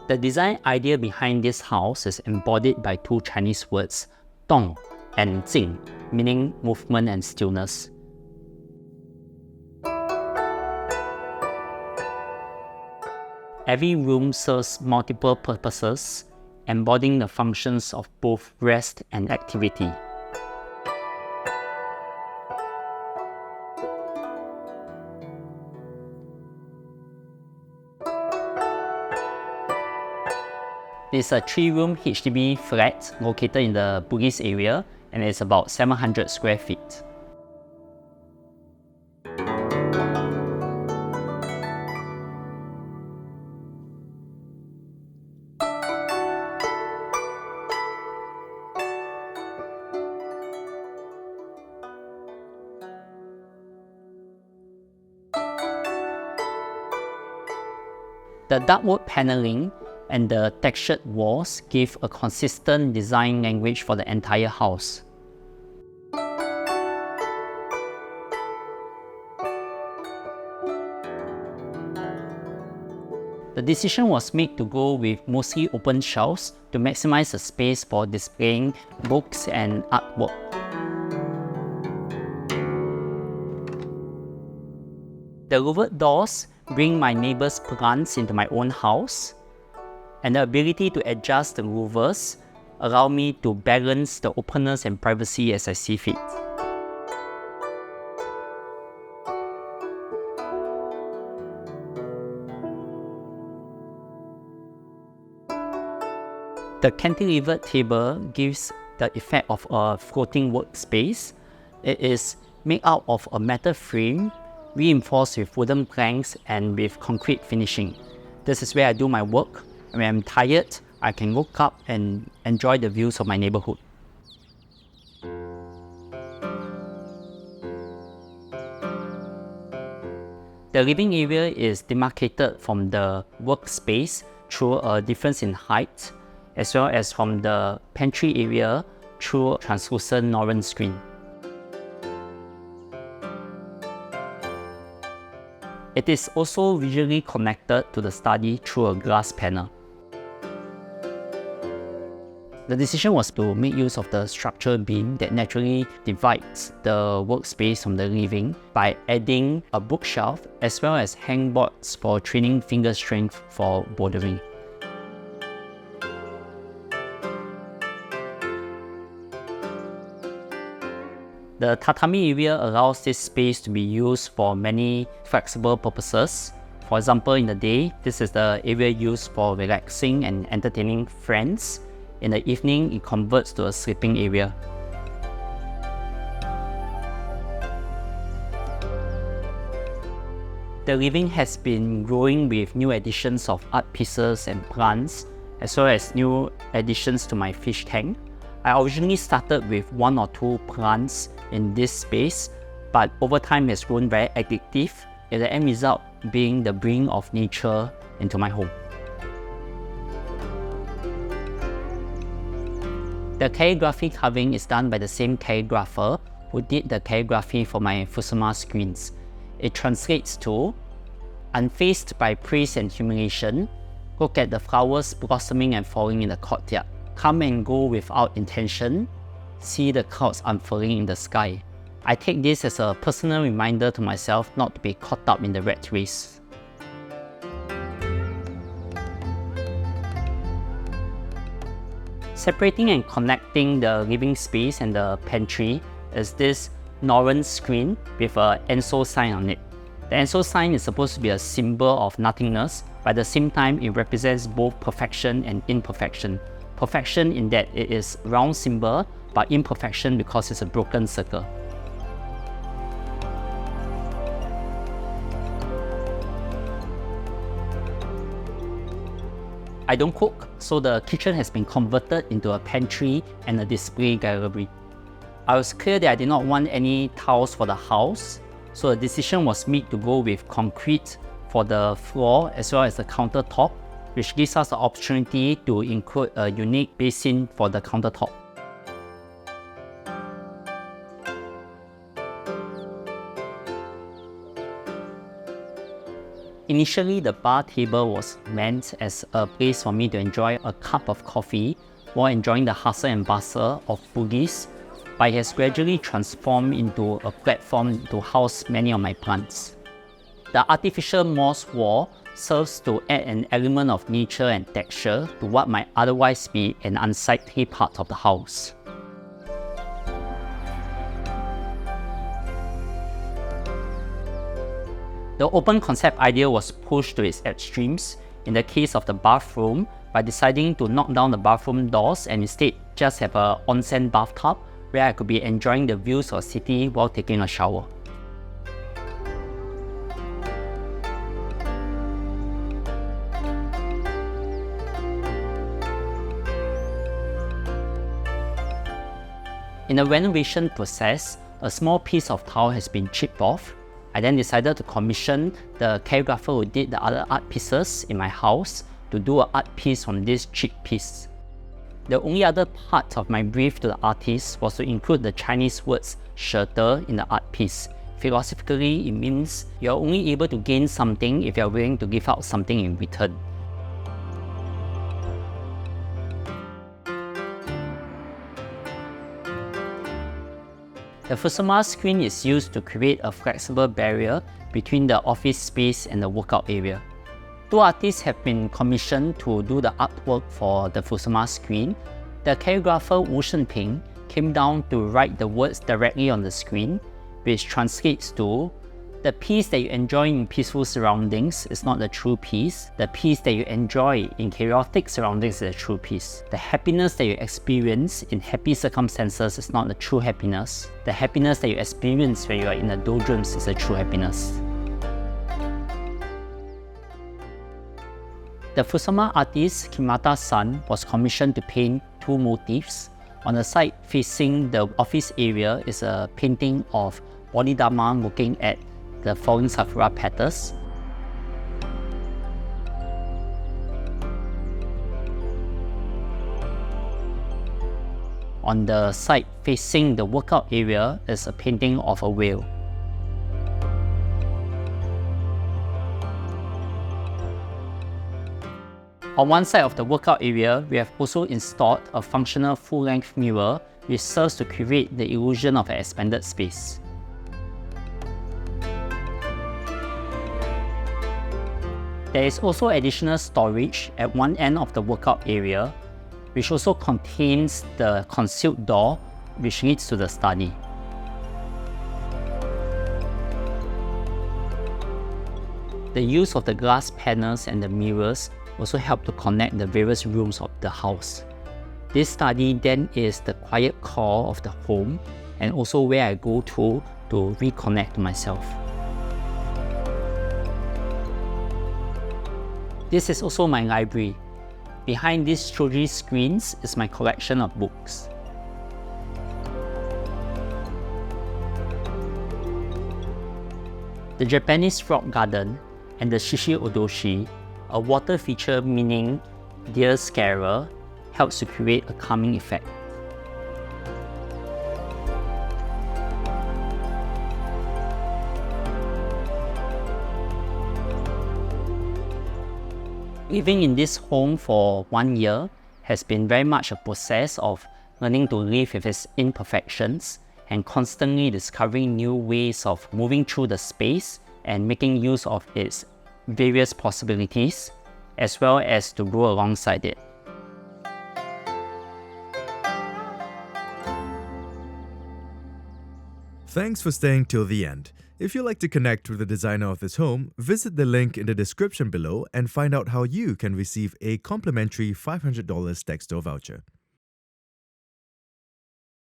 The design idea behind this house is embodied by two Chinese words, Dong and Jing, meaning movement and stillness. Every room serves multiple purposes, embodying the functions of both rest and activity. It's a 3-room HDB flat located in the Bugis area, and it's about 700 square feet. The dark wood paneling and the textured walls give a consistent design language for the entire house. The decision was made to go with mostly open shelves to maximize the space for displaying books and artwork. The louvered doors bring my neighbor's plants into my own house, and the ability to adjust the louvers allow me to balance the openness and privacy as I see fit. The cantilevered table gives the effect of a floating workspace. It is made out of a metal frame reinforced with wooden planks and with concrete finishing. This is where I do my work. When I'm tired, I can look up and enjoy the views of my neighborhood. The living area is demarcated from the workspace through a difference in height, as well as from the pantry area through a translucent Noran screen. It is also visually connected to the study through a glass panel. The decision was to make use of the structural beam that naturally divides the workspace from the living by adding a bookshelf as well as hangboards for training finger strength for bouldering. The tatami area allows this space to be used for many flexible purposes. For example, in the day, this is the area used for relaxing and entertaining friends. In the evening, it converts to a sleeping area. The living has been growing with new additions of art pieces and plants, as well as new additions to my fish tank. I originally started with 1 or 2 plants in this space, but over time has grown very addictive, with the end result being the bringing of nature into my home. The calligraphy carving is done by the same calligrapher who did the calligraphy for my Fusuma screens. It translates to, unfazed by praise and humiliation, look at the flowers blossoming and falling in the courtyard. Come and go without intention, see the clouds unfurling in the sky. I take this as a personal reminder to myself not to be caught up in the rat race. Separating and connecting the living space and the pantry is this Noran screen with an Enso sign on it. The Enso sign is supposed to be a symbol of nothingness, but at the same time it represents both perfection and imperfection. Perfection in that it is a round symbol, but imperfection because it's a broken circle. I don't cook, so the kitchen has been converted into a pantry and a display gallery. I was clear that I did not want any tiles for the house, so the decision was made to go with concrete for the floor as well as the countertop, which gives us the opportunity to include a unique basin for the countertop. Initially, the bar table was meant as a place for me to enjoy a cup of coffee while enjoying the hustle and bustle of Bugis, but it has gradually transformed into a platform to house many of my plants. The artificial moss wall serves to add an element of nature and texture to what might otherwise be an unsightly part of the house. The open concept idea was pushed to its extremes in the case of the bathroom by deciding to knock down the bathroom doors and instead just have an onsen bathtub where I could be enjoying the views of the city while taking a shower. In the renovation process, a small piece of tile has been chipped off. I then decided to commission the calligrapher who did the other art pieces in my house to do an art piece on this chipped piece. The only other part of my brief to the artist was to include the Chinese words 舍得 in the art piece. Philosophically, it means you're only able to gain something if you're willing to give out something in return. The Fusuma screen is used to create a flexible barrier between the office space and the workout area. Two artists have been commissioned to do the artwork for the Fusuma screen. The calligrapher Wu Shenping came down to write the words directly on the screen, which translates to, "The peace that you enjoy in peaceful surroundings is not the true peace. The peace that you enjoy in chaotic surroundings is the true peace. The happiness that you experience in happy circumstances is not the true happiness. The happiness that you experience when you are in the doldrums is the true happiness." The Fusuma artist Kimata-san was commissioned to paint two motifs. On the side facing the office area is a painting of Bodhidharma looking at the falling sakura petals. On the side facing the workout area is a painting of a whale. On one side of the workout area, we have also installed a functional full-length mirror which serves to create the illusion of an expanded space. There is also additional storage at one end of the workout area, which also contains the concealed door which leads to the study. The use of the glass panels and the mirrors also help to connect the various rooms of the house. This study then is the quiet core of the home and also where I go to reconnect to myself. This is also my library. Behind these shoji screens is my collection of books. The Japanese rock garden and the shishi odoshi, a water feature meaning deer scarer, helps to create a calming effect. Living in this home for 1 year has been very much a process of learning to live with its imperfections and constantly discovering new ways of moving through the space and making use of its various possibilities, as well as to grow alongside it. Thanks for staying till the end. If you'd like to connect with the designer of this home, visit the link in the description below and find out how you can receive a complimentary $500 Textile voucher.